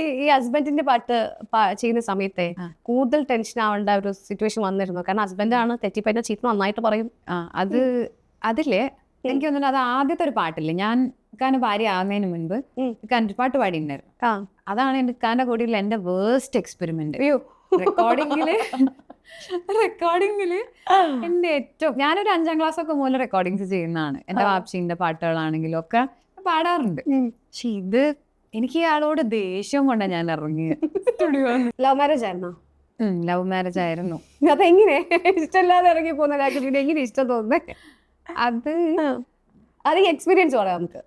ഈ ഹസ്ബൻഡിന്റെ പാട്ട് ചെയ്യുന്ന സമയത്തെ കൂടുതൽ ടെൻഷൻ ആവേണ്ട ഒരു സിറ്റുവേഷൻ വന്നിരുന്നു? കാരണം ഹസ്ബൻഡാണ്, തെറ്റിപ്പറ്റ ചീത്ത നന്നായിട്ട് പറയും. അതില്ലേ എനിക്ക് തോന്നുന്നു അത് ആദ്യത്തെ ഒരു പാട്ടില്ലേ, ഞാൻ ഇക്കാന്റെ ഭാര്യ ആകുന്നതിന് മുൻപ് ഇക്കാൻ്റെ പാട്ട് പാടിയിട്ടുണ്ടായിരുന്നു. അതാണ് ഇക്കാന്റെ കൂടെയുള്ള എന്റെ വേഴ്സ്റ്റ് എക്സ്പെരിമെന്റ്. റെക്കോർഡിങ്ങില് എന്റെ ഏറ്റവും, ഞാനൊരു 5ാം ക്ലാസ് ഒക്കെ മുതൽ റെക്കോർഡിങ്സ് ചെയ്യുന്നതാണ്. എന്റെ വാപ്സിന്റെ പാട്ടുകളാണെങ്കിലും ഒക്കെ പാടാറുണ്ട്. പക്ഷെ ഇത് എനിക്ക് ഇയാളോട് ദേഷ്യം കൊണ്ടാ ഞാൻ ഇറങ്ങിയത്. ലവ് മാരേജ് ആയിരുന്നോ? ലവ് മാരേജ് ആയിരുന്നു. അതെങ്ങനെ ഇഷ്ടമില്ലാതെ ഇറങ്ങി പോകുന്ന കാര്യത്തിൽ എങ്ങനെ ഇഷ്ടം തോന്നുന്നത്? അത് എക്സ്പീരിയൻസ് പറയാം നമുക്ക്.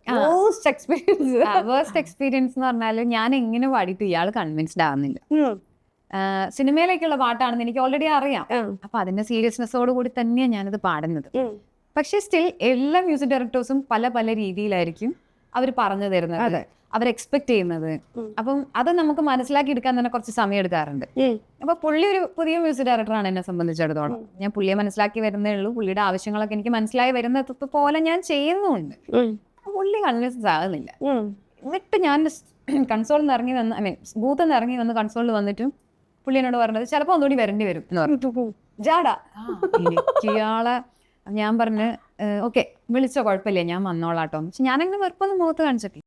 വേഴ്സ്റ്റ് എക്സ്പീരിയൻസ് എന്ന് പറഞ്ഞാല് ഞാൻ എങ്ങനെ പാടിയിട്ട് ഇയാൾ കൺവിൻസ്ഡ് ആവുന്നില്ല. സിനിമയിലേക്കുള്ള പാട്ടാണെന്ന് എനിക്ക് ഓൾറെഡി അറിയാം. അപ്പൊ അതിന്റെ സീരിയസ്നെസ്സോട് കൂടി തന്നെയാണ് ഞാനത് പാടുന്നത്. പക്ഷെ സ്റ്റിൽ എല്ലാ മ്യൂസിക് ഡയറക്ടേഴ്സും പല പല രീതിയിലായിരിക്കും അവർ പറഞ്ഞു തരുന്നത്, അവർ എക്സ്പെക്ട് ചെയ്യുന്നത്. അപ്പം അത് നമുക്ക് മനസ്സിലാക്കി എടുക്കാൻ തന്നെ കുറച്ച് സമയം എടുക്കാറുണ്ട്. അപ്പൊ പുള്ളി ഒരു പുതിയ മ്യൂസിക് ഡയറക്ടറാണ് എന്നെ സംബന്ധിച്ചിടത്തോളം. ഞാൻ പുള്ളിയെ മനസ്സിലാക്കി വരുന്നേ ഉള്ളൂ. പുള്ളിയുടെ ആവശ്യങ്ങളൊക്കെ എനിക്ക് മനസ്സിലായി വരുന്നത് പോലെ ഞാൻ ചെയ്യുന്നുണ്ട്. പുള്ളി കൺവിൻസ് ആകുന്നില്ല. എന്നിട്ട് ഞാൻ കൺസോളിൽ നിന്ന് ഇറങ്ങി വന്ന്, ബൂത്തിൽ നിന്ന് ഇറങ്ങി വന്ന് കൺസോളിൽ വന്നിട്ടും പുള്ളി എന്നോട് പറഞ്ഞത് ചിലപ്പോൾ ഒന്നുകൂടി വരേണ്ടി വരും എന്ന് പറഞ്ഞു. ജാടാ എനിക്ക് ഇയാളെ ഞാൻ പറഞ്ഞ് ഓക്കെ വിളിച്ചോ കുഴപ്പമില്ല ഞാൻ വന്നോളാട്ടോ. പക്ഷെ ഞാനങ്ങനെ വെറുപ്പൊന്നും മുഖത്ത് കാണിച്ചിട്ടില്ല.